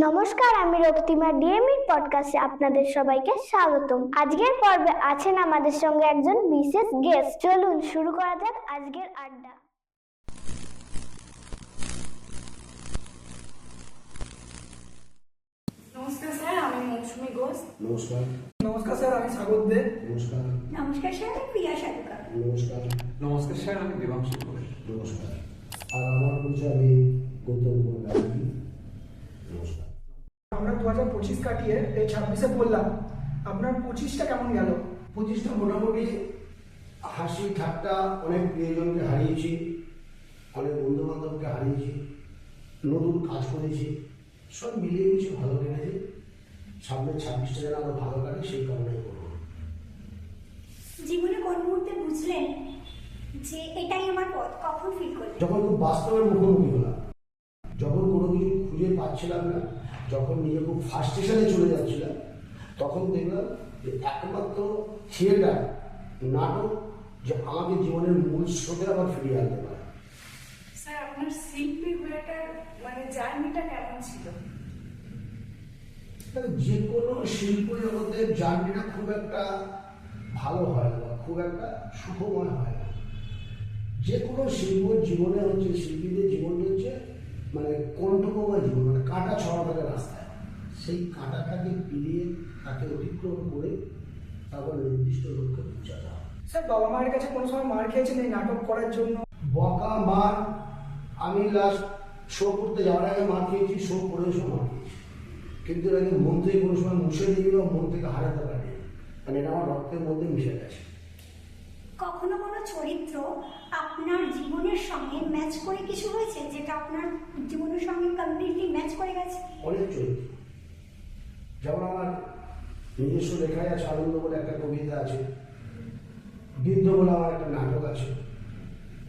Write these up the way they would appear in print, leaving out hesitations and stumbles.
নমস্কার, আমি রক্তিমা ডিএমইর পডকাস্টে আপনাদের সবাইকে স্বাগতম। আজকের পর্বে আছেন আমাদের সঙ্গে একজন বিশেষ গেস্ট। চলুন শুরু করা যাক আজকের আড্ডা। নমস্কার স্যার, আমি মৌসুমী ঘোষ। নমস্কার। নমস্কার স্যার, আমি স্বাগত দে। নমস্কার। নমস্কার স্যার, আমি প্রিয়া সারুকা। নমস্কার। নমস্কার স্যার, আমি দেবাংশু ঘোষ। নমস্কার। আর আমার পরিচয় আমি গৌতম কুমার গান্ধী। নমস্কার। আমরা 2025 কাটিয়ে এই 26-এ বললাম, আপনার 25টা কেমন গেল? 25টা মোটামুটি হাসি ঠাট্টা, অনেক প্রিয়জনকে হারিয়েছি, অনেক বন্ধু বান্ধবকে হারিয়েছি, নতুন কাজ করেছি, সব মিলিয়ে কিছু ভালো কেটেছে। সামনে 26টা যেন আরো ভালো কাটে, সেই কারণেই করবো। জীবনে কোন মুহূর্তে বুঝলেন যে এটাই আমার পথ? কখন ফিল করলেন? যখন খুব বাস্তবের মুখোমুখি হলাম, যখন কোনো কিছু খুঁজে পাচ্ছিলাম না, যখন নিজে খুব ফার্স্টেশনে চলে যাচ্ছিলাম, তখন দেখলাম যে একমাত্র থিয়েটার, নাটক যে আমাকে জীবনের মূল স্রোতে আবার ফিরিয়ে আনতে পারে। স্যার, আপনার শিল্পী হওয়াটার জার্নিটা কেমন ছিল? যে কোনো শিল্প জগতের জার্নিটা খুব একটা ভালো হয় না, খুব একটা সুখময় হয় না। যে কোনো শিল্প জীবনে হচ্ছে, শিল্পীদের জীবনটা হচ্ছে কণ্ঠকময় জীবন, কাঁটা ছড়া থাকে রাস্তায়। সেই কাঁটাটাকে পেরিয়ে, তাকে অতিক্রম করে তারপর নির্দিষ্ট লক্ষ্যে পৌঁছাতে হয়। স্যার, বাবা মায়ের কাছে কোনো সময় মার খেয়েছেন এই নাটক করার জন্য? বকা মার, আমি লাস্ট শো করতে যাওয়ার আগে মার খেয়েছি, শো করে এসে মার খেয়েছি, কিন্তু এর আগে মন থেকে কোনো সময় মুছে দিয়ে বা মন থেকে হারাতে পারি, এটা আমার রক্তের মধ্যে মিশে গেছে। কখনো কোনো চরিত্র আপনার জীবনের সঙ্গে ম্যাচ করে কিছু হয়েছে, যেটা আপনার জীবনের সঙ্গে কমপ্লিটলি ম্যাচ করে গেছে? অনেক চরিত্র, যেমন আমার নিজস্ব লেখায় আছে, আনন্দ বলে একটা কবিতা আছে, বৃদ্ধ বলে আমার একটা নাটক আছে,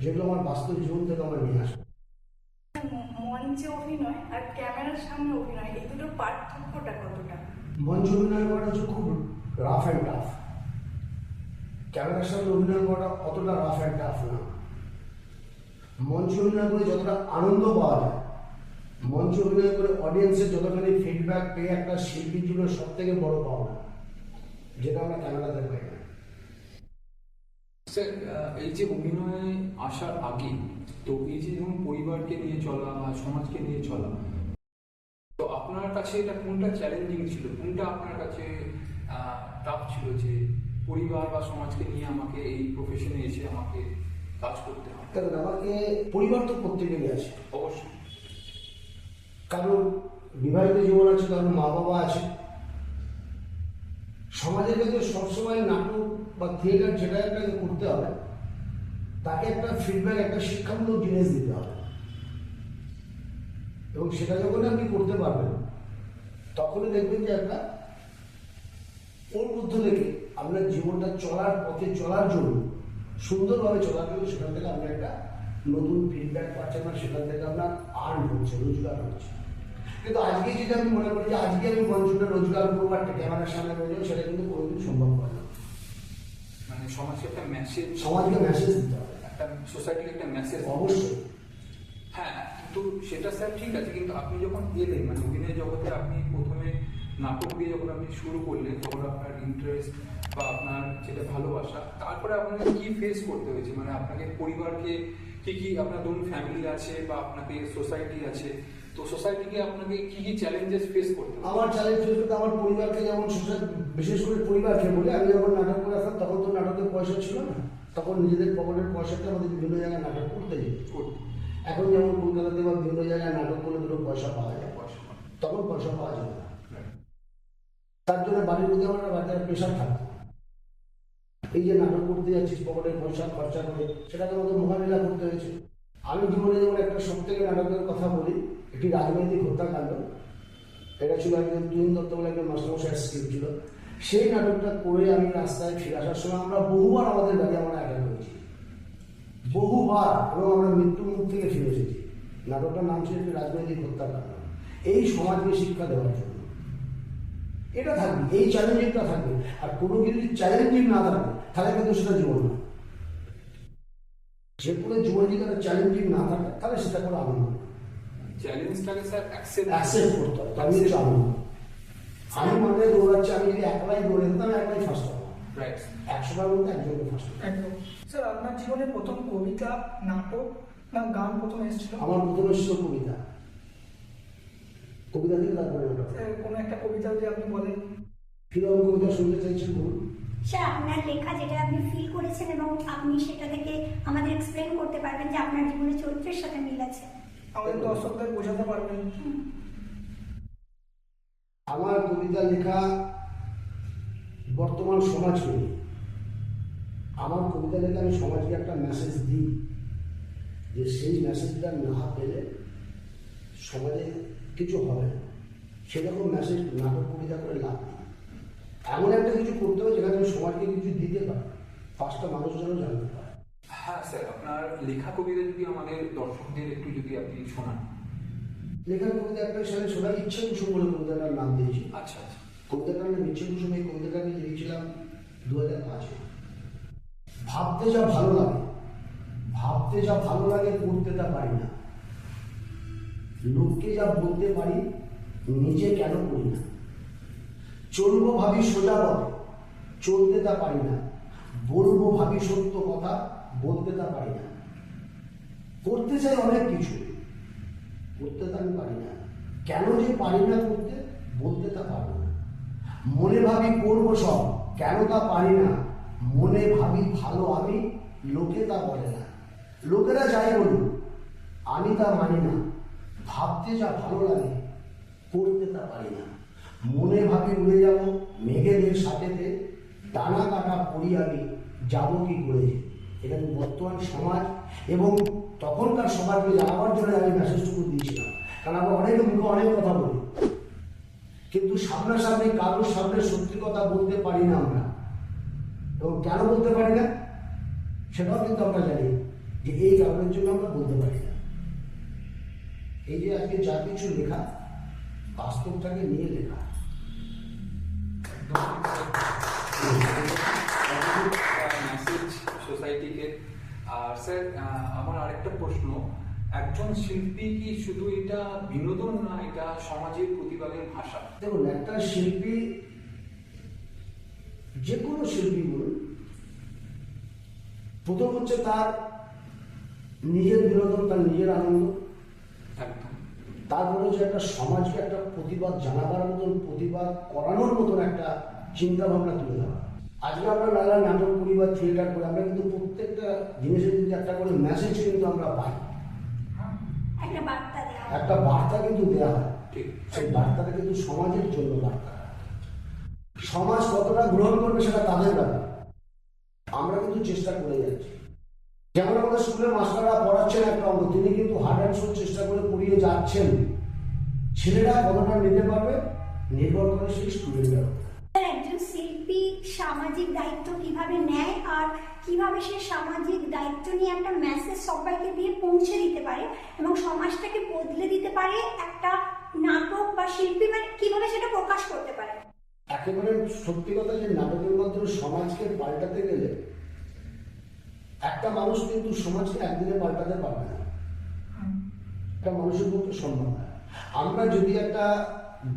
যেগুলো আমার বাস্তব জীবন থেকে আমার নিয়ে আসে। মঞ্চে অভিনয় আর ক্যামেরার সামনে অভিনয়, এই দুটো পার্থক্যটা কতটা? মঞ্চ অভিনয় করা হচ্ছে খুব রাফ অ্যান্ড টাফ, ক্যামেরার সামনে অভিনয় করাটা অতটা রাফ অ্যান্ড টাফ না। মঞ্চ অভিনয় করে যতটা আনন্দ পাওয়া যায়, মঞ্চ অভিনয় করে অডিয়েন্সের যতখানি ফিডব্যাক পেয়ে একটা শিল্পীর জন্য সব থেকে বড় পাওনা, যেটা আমরা ক্যামেরাতে পাই না। স্যার, এই যে অভিনয়ে আসার আগে, তো এই যে যেমন পরিবারকে নিয়ে চলা বা সমাজকে নিয়ে চলা, তো আপনার কাছে এটা কোনটা চ্যালেঞ্জিং ছিল, কোনটা আপনার কাছে টাফ ছিল, যে পরিবার বা সমাজকে নিয়ে আমাকে এই প্রফেশনে এসে আমাকে কাজ করতে হবে? কারণ আমাকে পরিবার তো প্রত্যেকেরই আছে, অবশ্যই। কারণ বিবাহিত জীবন আছে, কারণ মা বাবা আছে। সমাজের কাছে সবসময় নাটক বা থিয়েটার যেটা একটা করতে হবে, তাকে একটা ফিডব্যাক, একটা শিক্ষামূলক জিনিস দিতে হবে, এবং সেটা যখন আপনি করতে পারবেন, তখনই দেখবেন যে একটা ওর মধ্যে থেকে আপনার জীবনটা চলার পথে চলার জন্য, সুন্দরভাবে চলার জন্য, সেখান থেকে আপনি একটা নতুন ফিডব্যাক পাচ্ছেন, না সেখান থেকে আপনার আর্ন হচ্ছে, রোজগার হচ্ছে। কিন্তু আজকে যেটা আমি মনে করি যে আজকে আমি মঞ্চটা রোজগার করবো, একটা ক্যামেরার সামনে রয়ে যাবো, সেটা কিন্তু কোনোদিন সম্ভব হয় না। মানে সমাজকে একটা মেসেজ, সমাজকে মেসেজ দিতে হবে, একটা সোসাইটিকে একটা মেসেজ। অবশ্যই। হ্যাঁ, কিন্তু সেটা স্যার ঠিক আছে, কিন্তু আপনি যখন এলেন অভিনয় জগতে, আপনি প্রথমে নাটক দিয়ে যখন আপনি শুরু করলেন, তখন আপনার ইন্টারেস্ট বা আপনার যেটা ভালোবাসা, তারপরে আপনাকে কি ফেস করতে হয়েছে? আপনাকে পরিবারকে কি আপনার ধরুন ফ্যামিলি আছে বা আপনাকে সোসাইটি আছে, তো সোসাইটিকে আপনাকে কি চ্যালেঞ্জেস ফেস করতে হবে? আমার চ্যালেঞ্জ হচ্ছে আমার পরিবারকে, যেমন বিশেষ করে পরিবারকে বলে, আমি যখন নাটক করে আসতাম তখন তো নাটকের পয়সা ছিল না, তখন নিজেদের পকেটের পয়সাতে আমাদের বিভিন্ন জায়গায় নাটক করতে যেত। এখন যেমন কলকাতাতে বা বিভিন্ন জায়গায় নাটক করলে দুটো পয়সা পাওয়া যায়, তখন পয়সা পাওয়া যায় না। তার জন্য বাড়ির প্রতি আমার বাচ্চারা প্রেশার থাকতো, এই যে নাটক করতে যাচ্ছিস, পকেটের পয়সা খরচা করে, সেটাকে আমাদের মোকাবিলা করতে হয়েছে। আমি জীবনে যেমন একটা সব থেকে নাটকের কথা বলি, একটি রাজনৈতিক হত্যাকাণ্ড, এটা ছিল একজন তুহিন দত্ত বলে একজন মাস্টারমশাইয়ের স্ক্রিপ্ট ছিল। সেই নাটকটা করে আমি রাস্তায় ফিরে আসার সময় আমরা বহুবার আমাদের গাড়ি আমরা অ্যাটাক করেছি, বহুবার, এবং আমরা মৃত্যুর মুখ থেকে ফিরে এসেছি। নাটকটার নাম ছিল একটি রাজনৈতিক হত্যাকাণ্ড, এই সমাজকে শিক্ষা দেওয়ার জন্য। এটা থাকবে, এই চ্যালেঞ্জিংটা থাকবে, আর কোনো কিছু যদি চ্যালেঞ্জিং না থাকবে তাহলে কিন্তু সেটা জীবন না। যে কোনো জীবনে যদি একটা চ্যালেঞ্জিং না থাকে তাহলে সেটা কোনো আনন্দ না। চ্যালেঞ্জটাকে স্যার অ্যাকসেপ্ট করতে হবে, আমি জানি আমি মানে দৌড়াচ্ছি, আমি যদি একলাই দৌড়ে দিতাম একলাই ফার্স্ট হবো, রাইট 100টার মধ্যে একজনকে ফার্স্ট হবো। একদম। স্যার আপনার জীবনে প্রথম কবিতা, নাটক না গান প্রথম এসেছিল? আমার প্রথমে ছিল কবিতা, কবিতা থেকে তারপরে নাটক। স্যার কোনো একটা কবিতা যদি আপনি বলেন। কিরকম কবিতা শুনতে চাইছেন বলুন? স্যার আপনার লেখা যেটা আপনি ফিল করেছেন এবং আপনি সেটা থেকে আমাদের এক্সপ্লেন করতে পারবেন যে আপনার জীবনের চরিত্রের সাথে মিল আছে। আমাদের দর্শকদের বোঝাতে পারবেন। আমার কবিতা লেখা বর্তমান সমাজকে নিয়ে। আমার কবিতা লেখা আমি সমাজকে একটা মেসেজ দিই, যে সেই মেসেজটা না পেলে সমাজে কিছু হবে না, সেরকম মেসেজ নাটক কবিতা করে লাভ নেই। এমন একটা কিছু করতে হবে যেখানে আমি সমাজকে কিছু দিতে পারি, পাঁচটা মানুষ যেন জানতে পারে। হ্যাঁ স্যার, আপনার লেখা কবিতা যদি আমাদের দর্শকদের একটু যদি আপনি শোনান। লেখার কবিতা একটা সাথে শোনা ইচ্ছে কুসুম বলে কবিতাটার নাম দিয়েছি। আচ্ছা আচ্ছা। কবিতাটার নাম ইচ্ছে কুসুম। এই কবিতাটা আমি লিখেছিলাম 2005-এ। ভাবতে যা ভালো লাগে, ভাবতে যা ভালো লাগে করতে তা পারি না, লোককে যা বলতে পারি নিজে কেন করি না, চলবো ভাবি সোজা পথে চলতে তা পারি না, বলবো ভাবি সত্য কথা বলতে তা পারি না, করতে চাই অনেক কিছু করতে তা আমি পারি না, কেন যে পারি না করতে বলতে তা পারবো না, মনে ভাবি করবো সব কেন তা পারি না, মনে ভাবি ভালো আমি লোকে তা বলে না, লোকেরা যাই বলুন আমি তা মানি না, ভাবতে যা ভালো লাগে করতে তা পারি না, মনে ভাবি উড়ে যাব মেঘেদের সাথেতে, ডানা কাটা পড়ি আমি যাব কি করে। এটা বর্তমান সমাজ এবং তখনকার সমাজকে জানাবার জন্য আমি মেসেজটুকু দিয়েছিলাম। কারণ আমরা অনেকে মুখে অনেক কথা বলি, কিন্তু সামনাসামনি কারোর সামনে সত্যি কথা বলতে পারি না আমরা। এবং কেন বলতে পারি না সেটাও কিন্তু আমরা জানি, যে এই কারণের জন্য আমরা বলতে পারি না। এই যে আজকে যা কিছু লেখা বাস্তবটাকে নিয়ে লেখা। মেসেজ সোসাইটিকে। আর স্যার আমার আরেকটা প্রশ্ন, একজন শিল্পী কি শুধু এটা বিনোদন না, এটা সমাজের প্রতিবাদের ভাষা? দেখুন, একটা শিল্পী, যে কোনো শিল্পী বলুন, প্রথম হচ্ছে তার নিজের বিনোদন, তার নিজের আনন্দ, একদম। তারপরে হচ্ছে একটা সমাজকে একটা প্রতিবাদ জানাবার মতন, প্রতিবাদ করানোর মতন একটা চিন্তা ভাবনা তুলে ধরা। আজকে আমরা নানা নাটক করি বা থিয়েটার করি, আমরা কিন্তু প্রত্যেকটা জিনিসের কিন্তু একটা করে মেসেজ কিন্তু আমরা পাই, একটা বার্তা দেওয়া। একটা বার্তা কিন্তু দেওয়া হয়। ঠিক। সেই বার্তাটা কিন্তু সমাজের জন্য বার্তা। সমাজ কতটা গ্রহণ করবে সেটা তাদের ব্যাপার, আমরা কিন্তু চেষ্টা করে যাচ্ছি। যেমন আমাদের স্কুলের মাস্টাররা পড়াচ্ছেন একটা অঙ্ক, তিনি কিন্তু হার্ড অ্যান্ড সোল চেষ্টা করে পড়িয়ে যাচ্ছেন। ছেলেরা কতটা নিতে পারবে নির্ভর করে সেই স্টুডেন্টরা। একজন শিল্পী সামাজিক দায়িত্ব কিভাবে নেয় আর কিভাবে সে সামাজিক দায়িত্ব নিয়ে একটা মেসেজ সবাইকে দিয়ে পৌঁছে দিতে পারে এবং সমাজটাকে বদলে দিতে পারে, একটা নাটক বা শিল্পী মানে কিভাবে সেটা প্রকাশ করতে পারে। একেবারে সত্যি কথা, যে নাটকের মাধ্যমে সমাজকে পাল্টাতে গেলে একটা মানুষ কিন্তু সমাজকে একদিনে পাল্টাতে পারবে না, একটা মানুষের পক্ষে সম্ভব না। আমরা যদি একটা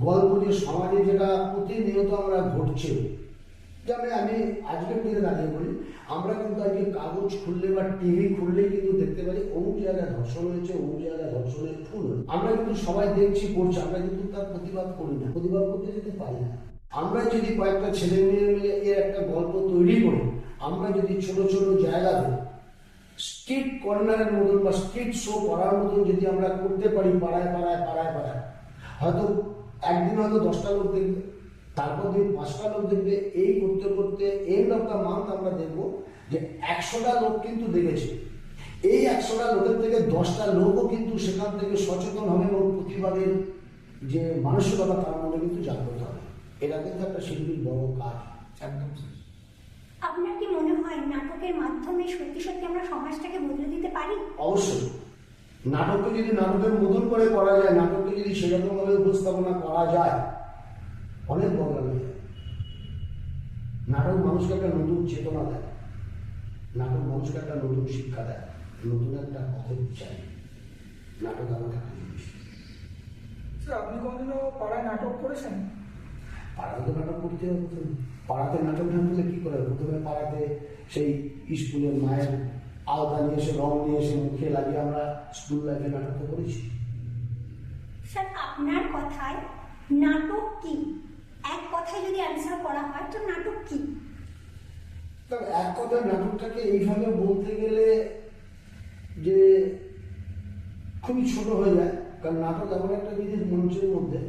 গল্প, যে সমাজে যেটা প্রতিনিয়ত আমরা ঘটছে, যেমন আমি আজকের দিনে দাঁড়িয়ে বলি, আমরা কিন্তু আজকে কাগজ খুললে বা টিভি খুললেই কিন্তু দেখতে পারি অমুক জায়গায় ধর্ষণ হয়েছে, অমুক জায়গায় ধর্ষণের ফুল। আমরা কিন্তু সবাই দেখছি, পড়ছি, আমরা কিন্তু তার প্রতিবাদ করি না, প্রতিবাদ করতে যেতে পারি না। আমরা যদি কয়েকটা ছেলে মেয়ে মিলে এর একটা গল্প তৈরি করি, আমরা যদি ছোট ছোট জায়গাতে স্ট্রিট কর্নারের মতন বা স্ট্রিট শো করার মতন যদি আমরা করতে পারি, পাড়ায় পাড়ায় পাড়ায় পাড়ায়, হয়তো একদিন হয়তো 10টা লোক দেখবে, তারপর দিন 5টা লোক দেখবে। এই করতে করতে এন্ড অফ দ্য মান্থ আমরা দেখবো যে 100টা লোক কিন্তু দেখেছে। এই 100টা লোকের থেকে 10টা লোকও কিন্তু সেখান থেকে সচেতন হবে এবং প্রতিবাদের যে মানসিকতা তার মধ্যে কিন্তু জাগ্রত হবে। এটা কিন্তু একটা শিল্পীর বড় কাজ। একদম স্যার। আপনার কি মনে হয় নাটকের মাধ্যমে সত্যি সত্যি আমরা সমাজটাকে বদলে দিতে পারি? অবশ্যই। নাটককে যদি নাটকের মতন করে করা যায়, নাটককে যদি সেরকমভাবে উপস্থাপনা করা যায়, অনেক বদলানো যায়। নাটক মানুষকে একটা নতুন চেতনা দেয়, নাটক মানুষকে একটা নতুন শিক্ষা দেয়, নতুন একটা পথের চাই। নাটক আমাকে একটা জিনিস স্যার আপনি কোনোদিনও পাড়ায় নাটক করেছেন? পাড়াতে তো নাটক করতে হবে প্রথমে। পাড়াতে নাটক না করলে কী করে হবে? প্রথমে পাড়াতে সেই স্কুলের মায়ের আলতা নিয়ে এসে, রং নিয়ে এসে মুখে লাগিয়ে আমরা স্কুল লাইফে নাটক তো করেছি। স্যার আপনার কথায় নাটক কি, এক কথায় যদি অ্যান্সার করা হয় তো নাটক কি? তবে এক কথায় নাটকটাকে এইভাবে বলতে গেলে যে খুবই ছোট হয়ে যায়, কারণ নাটক এমন একটা জিনিস মঞ্চের মধ্যে,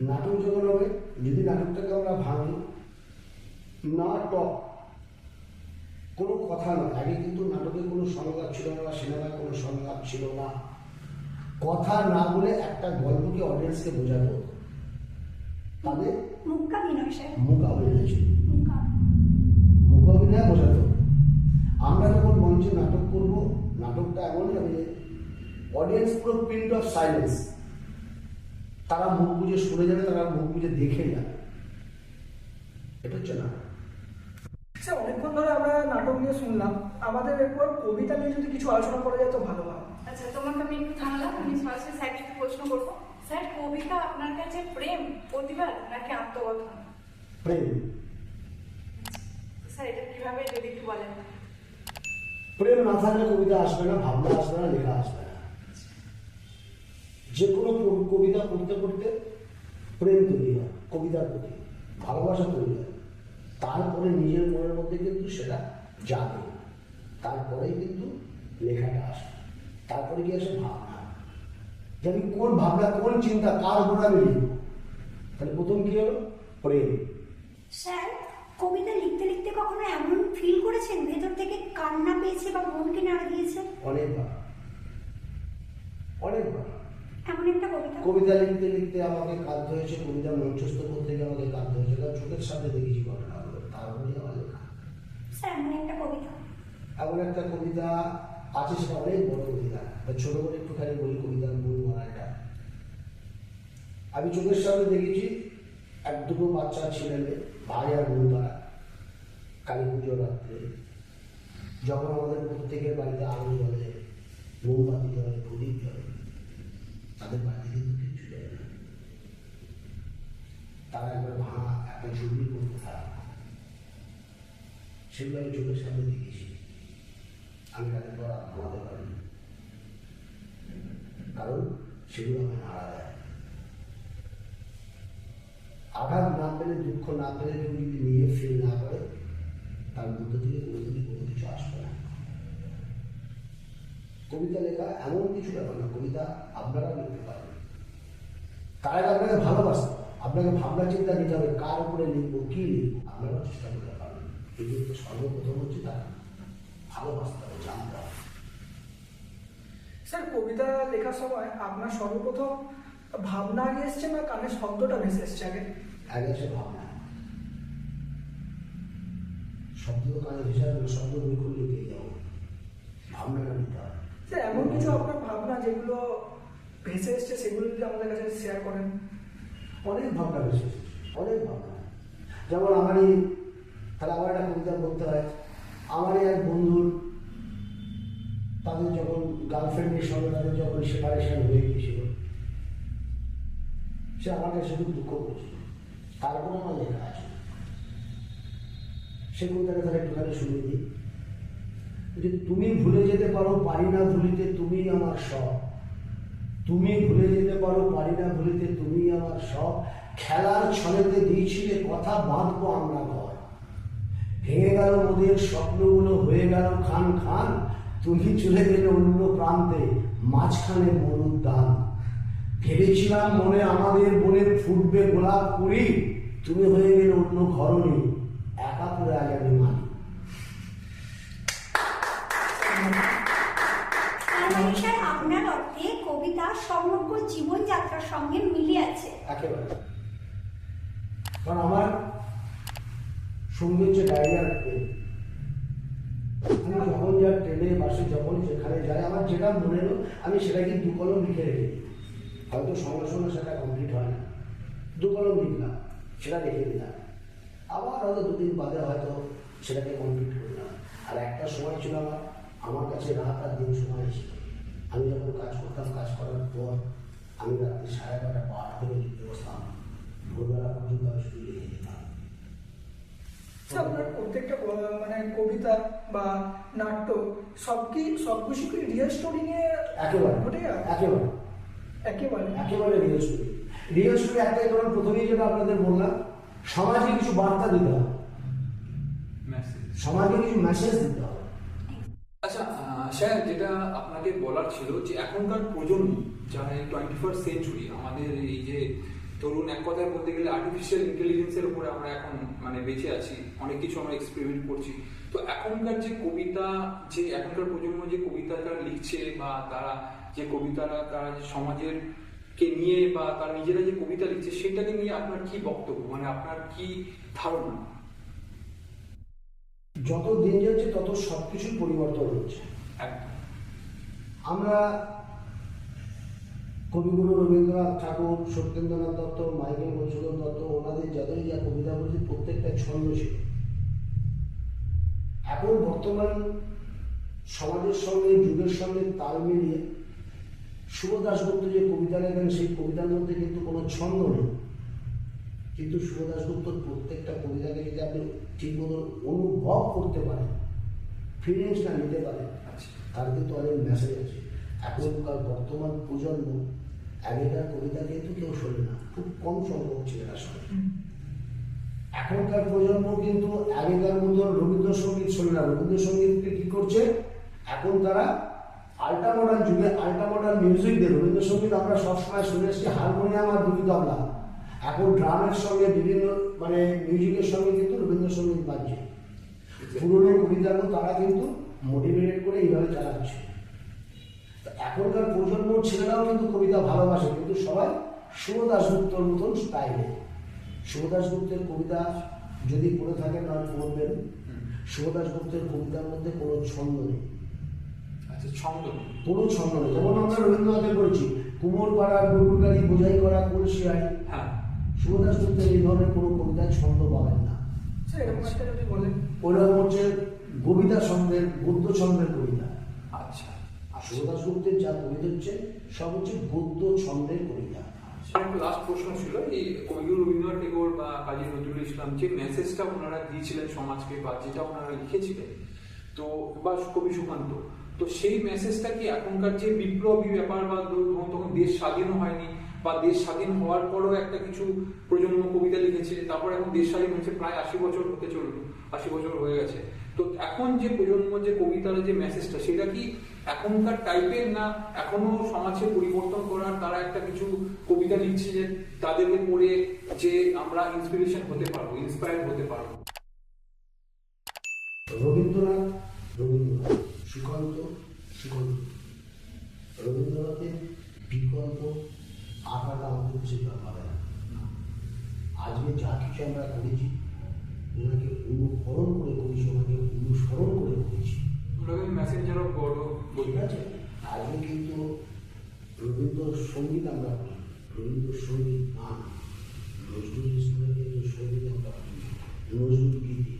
নাটক যখন হবে, যদি নাটকটাকে আমরা ভাঙি, নাটক কোনো কথা নয়। আগে কিন্তু নাটকের কোনো সংলাপ ছিল না, বা সিনেমায় কোনো সংলাপ ছিল না। কথা না বলে একটা গল্পকে অডিয়েন্সকে বোঝাতে হতো, তাদের মুখাভিনয় স্যার, মুখ অভিনয় ছিল, মুখা মুখ অভিনয় বোঝাতো। আমরা যখন মঞ্চে নাটক করব, নাটকটা এমনই হবে যে অডিয়েন্স পুরো প্রিন্ট অফ সাইলেন্স, তারা মুখ বুঝে শুনে যাবে, তারা মুখ বুঝে দেখে যাবে। এটা হচ্ছে না। স্যার অনেকক্ষণ ধরে আমরা নাটক নিয়ে শুনলাম, আমাদের এরপর কবিতা নিয়ে যদি কিছু আলোচনা করা যায় তো ভালো হয়। আচ্ছা, তোমাকে আমি একটু থামলাম, আমি সরাসরি স্যারকে একটু প্রশ্ন করবো। স্যার, কবিতা আপনার কাছে প্রেম, প্রতিবাদ নাকি আত্মকথন? প্রেম। স্যার এটা কিভাবে যদি একটু বলেন? প্রেম না থাকলে কবিতা আসবে না, ভাবনা আসবে না, লেখা আসবে না। যে কোনো কবিতা পড়তে পড়তে প্রেম তৈরি হয়, কবিতার প্রতি ভালোবাসা তৈরি হয়, তারপরে নিজের মনের মধ্যে কিন্তু সেটা জাগে, তারপরেই কিন্তু লেখাটা আসে, তারপরে কি আসে ভাবনা। যে আমি কোন ভাবনা, কোন চিন্তা, কার উপর আমি লিখব, তাহলে প্রথম কি হলো? প্রেম। স্যার কবিতা লিখতে লিখতে কখনো এমন ফিল করেছেন ভেতর থেকে কান্না পেয়েছে বা মনকে নাড়া দিয়েছে? অনেকবার, অনেকবার। এমন একটা কবিতা? কবিতা লিখতে লিখতে আমাকে কাঁদতে হয়েছে, কবিতা মঞ্চস্থ করতে গিয়ে আমাকে কাঁদতে হয়েছে, কারণ চোখের সামনে দেখেছি ঘটনাগুলো, তারপরে আমার লেখা। স্যার এমন একটা কবিতা? এমন একটা কবিতা আছে, সেটা অনেক বড় কবিতা, ছোট করে একটুখানি বলি কবিতার মূল মানাটা। আমি চোখের সামনে দেখেছি এক দুটো বাচ্চা ছেলে মেয়ে, ভাই আর বোন, তারা কালী পুজোর রাত্রে যখন আমাদের প্রত্যেকের বাড়িতে আলো জ্বলে, মোমবাতি জ্বলে, প্রদীপ জ্বলে, তাদের বাড়িতে কিন্তু কিছু যায় না। তারা একবার ভাঙা একটা ঝুড়ি করতে থাকে, সেগুলো আমি চোখের সামনে দেখেছি। আমি তাদের পর আর ঘুমাতে পারিনি, কারণ সেগুলো আমায় নাড়া দেয়। আঘাত না পেলে, দুঃখ না পেলে, কেউ যদি নিয়ে ফিল না করে, তার মধ্য থেকে কোনো কিছু আসবে না। কবিতা লেখা এমন কিছু ব্যাপার না, কবিতা আপনারা লিখতে পারবেন, তার আগে আপনাকে ভালোবাসতে, আপনাকে ভাবনা চিন্তা নিতে হবে, কার উপরে লিখবো, কি লিখবো, আপনারাও চেষ্টা করতে পারবেন। কিন্তু সর্বপ্রথম হচ্ছে তার ভালোবাসতে হবে, জানতে হবে। স্যার কবিতা লেখার সময় আপনার সর্বপ্রথম ভাবনা আগে এসছে না কানে শব্দটা ভেসে এসছে আগে? আগে সে ভাবনা, শব্দ তো কানে ভেসে আসবে, শব্দ বই খুললে পেয়ে যাবো, ভাবনাটা নিতে হবে। স্যার এমন কিছু আপনার ভাবনা যেগুলো ভেসে এসছে সেগুলো যদি আমাদের কাছে শেয়ার করেন? অনেক ভাবনা ভেসে এসেছে, অনেক ভাবনা। যেমন আমারই, তাহলে আমার একটা কবিতা বলতে হয়, আমারই এক বন্ধুর, তাদের যখন গার্লফ্রেন্ডের সঙ্গে তাদের যখন সেপারেশন হয়ে গিয়েছিল, সে আমার কাছে খুব দুঃখ করেছিল, তারপরে আমার লেখা আছে। সে কবিতাটা তাহলে একটুখানি শুনে দিই যে, তুমি ভুলে যেতে পারো, পারি না ভুলিতে তুমি আমার সব, তুমি ভুলে যেতে পারো, পারি না ভুলিতে তুমি আমার সব, খেলার ছলেতে দিয়েছিলে কথা, বাঁধবো আমরা ঘর, ভেঙে গেল মোদের স্বপ্নগুলো, হয়ে গেল খান খান, তুমি চলে গেলে অন্য প্রান্তে, মাঝখানে মনুদ্যান, ভেবেছিলাম মনে আমাদের বনের ফুটবে গোলাপ কুড়ি, তুমি হয়ে গেলে অন্য ঘরণী, একা করে আজ আমি মানি। স্যার আপনার অর্থে কবিতা সমগ্র জীবনযাত্রার সঙ্গে মিলে আছে? একেবারে, কারণ আমার সঙ্গীত যে ডায়রিয়ার প্রেম, আমি যখন যা ট্রেনে বাসে যখন যেখানে যাই, আমার যেটা মনে এলো আমি সেটাকে দু কলম লিখে রেখে দিই। হয়তো সঙ্গে সঙ্গে সেটা কমপ্লিট হয় না, দু কলম লিখলাম, সেটা রেখে দিলাম, আবার হয়তো দুদিন বাদে হয়তো সেটাকে কমপ্লিট করলাম। আর একটা সময় ছিল আমার কাছে রাত আর দিন সময় ছিল। আমি যখন কাজ করতাম, কাজ করার পর আমি রাত্রি 12:30 পাঠ করে লিখতে বসতাম, ভোরবেলা পর্যন্ত আমি শুধু লিখে যেতাম। আচ্ছা, আপনার প্রত্যেকটা মানে কবিতা বা নাট্য সবকিছু কি রিয়েল স্টোরি নিয়ে একেবারে ঘটে যায়? একেবারে রিয়েল স্টোরি। রিয়েল স্টোরি একটাই কারণ, প্রথমেই যেটা আপনাদের বললাম, সমাজে কিছু বার্তা দিতে হবে, মেসেজ। সমাজে কিছু মেসেজ দিতে হবে। আচ্ছা স্যার, যেটা আপনাকে বলার ছিল যে এখনকার প্রজন্ম যারা 21st সেঞ্চুরি, আমাদের এই যে ধরুন এক কথায় বলতে গেলে আর্টিফিশিয়াল ইন্টেলিজেন্সের উপরে আমরা এখন মানে বেঁচে আছি, অনেক কিছু আমরা এক্সপেরিমেন্ট করছি। তো এখনকার যে কবিতা, যে এখনকার প্রজন্ম যে কবিতা যারা লিখছে বা তারা যে কবিতারা তারা যে সমাজের কে নিয়ে বা তারা নিজেরা যে কবিতা লিখছে, সেটাকে নিয়ে আপনার কি বক্তব্য, মানে আপনার কি ধারণা? যত দিন যাচ্ছে তত সবকিছুর পরিবর্তন হচ্ছে। একদম। আমরা কবিগুরু রবীন্দ্রনাথ ঠাকুর, সত্যেন্দ্রনাথ দত্ত, মাইকেল মধুসূদন দত্ত, ওনাদের যাদের যা কবিতা বলছে প্রত্যেকটা ছন্দ ছিল। এখন বর্তমান সমাজের সঙ্গে যুগের সঙ্গে তাল মিলিয়ে শুভ দাশগুপ্ত যে কবিতা লেখেন, সেই কবিতার মধ্যে কিন্তু কোনো ছন্দ নেই, কিন্তু শুভ দাশগুপ্তর প্রত্যেকটা কবিতাকে যদি আপনি ঠিক মতো অনুভব করতে পারেন, ফিলিংসটা নিতে পারেন, তার কিন্তু অনেক মেসেজ আছে। এখনকার বর্তমান প্রজন্ম আগেকার কবিতা কিন্তু কেউ শোনে না, খুব কম সংখ্যক ছেলেরা শোনে। এখনকার প্রজন্ম কিন্তু আগেকার মতো রবীন্দ্রসঙ্গীত শোনে না। রবীন্দ্রসঙ্গীতকে কি করছে এখন তারা, আল্ট্রা মডার্ন যুগে আল্ট্রা মডার্ন মিউজিক দিয়ে রবীন্দ্রসঙ্গীত আমরা সবসময় শুনে এসেছি হারমোনিয়াম আর দুটি তবলা, এখন ড্রামের সঙ্গে বিভিন্ন মানে মিউজিকের সঙ্গে কিন্তু রবীন্দ্রসঙ্গীত বাজছে। পুরোনো কবিতাগুলো তারা কিন্তু মোটিভেটেড করে এইভাবে চালাচ্ছে। এখনকার প্রজন্ম ছেলেরাও কিন্তু কবিতা ভালোবাসে, কিন্তু সবাই শুভ দাশগুপ্তর মতন স্টাইলে। শুভ দাশগুপ্তের কবিতা যদি পড়ে থাকেন আর পড়বেন, শুভ দাশগুপ্তের কবিতার মধ্যে কোনো ছন্দ নেই। আচ্ছা, ছন্দ নেই, কোনো ছন্দ নেই। যেমন আমরা রবীন্দ্রনাথের পড়েছি কুমোর পাড়া গরুর গাড়ি বোঝাই করা কলসিয়াই, হ্যাঁ, শুভ দাশগুপ্তের এই ধরনের কোনো কবিতায় ছন্দ পাবেন না। এরকম একটা যদি বলেন, ওরকম হচ্ছে কবিতা ছন্দের, গদ্য ছন্দের কবিতা। আচ্ছা। শুভ দাশগুপ্তের যা কবিতা হচ্ছে সব হচ্ছে গদ্য ছন্দের কবিতা। সেটা একটা লাস্ট প্রশ্ন ছিল, এই কবিগুরু রবীন্দ্রনাথ ঠাকুর বা কাজী নজরুল ইসলাম যে মেসেজটা ওনারা দিয়েছিলেন সমাজকে বা যেটা ওনারা লিখেছিলেন, তো বা কবি সুকান্ত, তো সেই মেসেজটা কি এখনকার যে বিপ্লবী ব্যাপার বা তখন দেশ স্বাধীন হয়নি বা দেশ স্বাধীন হওয়ার পরও একটা কিছু প্রজন্ম কবিতা লিখেছে, তারপর এখন দেশ স্বাধীন হয়েছে প্রায় 80 বছর হতে চললো, 80 বছর হয়ে গেছে, তো এখন যে প্রজন্ম যে কবিতার যে মেসেজটা সেটা কি এখনকার টাইপের, না এখনো সমাজে পরিবর্তন করার তারা একটা কিছু কবিতা লিখছে যে তাদেরকে পড়ে যে আমরা ইন্সপিরেশন হতে পারবো, ইন্সপায়ার হতে পারবো? রবীন্দ্রনাথ রবীন্দ্রনাথ, সুকান্ত সুকান্ত। রবীন্দ্রনাথের বিকল্প আঁকাটা আমাদের কাছে পাবে না। আজকে যা কিছু আমরা করেছি ওনাকে অনুকরণ করে করেছি, ওনাকে অনুসরণ করে করেছি, মেসেঞ্জার অফ গড ঠিক আছে। আজকে কিন্তু রবীন্দ্রসঙ্গীত আমরা করি, রবীন্দ্রসঙ্গীত গান, নজরুল ইসলামের কিন্তু সঙ্গীত আমরা করি, নজরুল গীতি।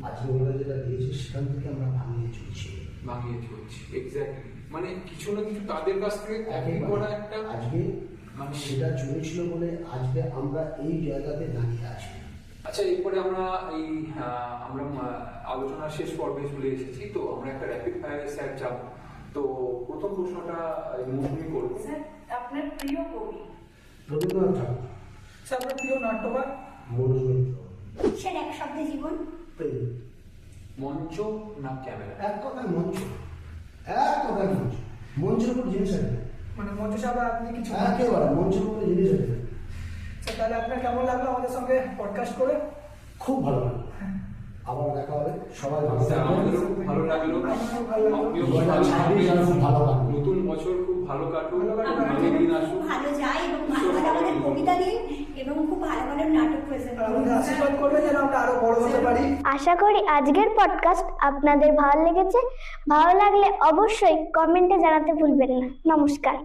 আজকে ওরা যেটা দিয়েছে সেখান থেকে আমরা ভাঙিয়ে চলছি। এক্স্যাক্টলি, মানে কিছু না কিছু তাদের কাছ থেকে কপি করা একটা, আজকে মানে সেটা চলেছিল বলে আজকে আমরা এই জায়গাতে দাঁড়িয়ে আছি। আচ্ছা, এরপরে আমরা আলোচনার শেষ পর্বে চলে এসেছি, তো আমরা একটা র্যাপিড ফায়ারে স্যার যাব। তো প্রথম প্রশ্নটা মৌসুমি করবো। স্যার, আপনার প্রিয় কবি? রবীন্দ্রনাথ ঠাকুর। স্যার আপনার প্রিয় নাট্যকার? মনোজ মিত্র। সেটা এক শব্দে জীবন। প্রেম। মঞ্চ না ক্যামেরা? এক কথায় মঞ্চ, এক কথায় মঞ্চ। মঞ্চের উপর জিনিস আছে, মানে মঞ্চ সাহেব আপনি কিছু একেবারে মঞ্চের উপরে জিনিস আছে। স্যার তাহলে আপনার কেমন লাগলো আমাদের সঙ্গে পডকাস্ট করে? খুব ভালো লাগলো, আবার দেখা হবে। সবাই ভালো স্যার, থাকবেন। আমাদেরও খুব ভালো লাগলো, আমারও ভালো লাগলো। আপনিও খুব ভালো 2026 থাকবেন। খুব ভালো লাগলো। নতুন বছর খুব ভালো কাটুক, ভালো কাটুক। ভালো দিন আসুক। খুব ভালো যায় এবং ভালো ভালো আমাদের কবিতা দিন এবং খুব ভালো ভালো নাটক প্রেজেন্ট আর করুন। আমাদের আশীর্বাদ করবেন যেন আমরা আরো বড় হতে পারি। আশা করি আজকের পডকাস্ট আপনাদের ভালো লেগেছে। ভালো লাগলে অবশ্যই কমেন্টে জানাতে ভুলবেন না। নমস্কার।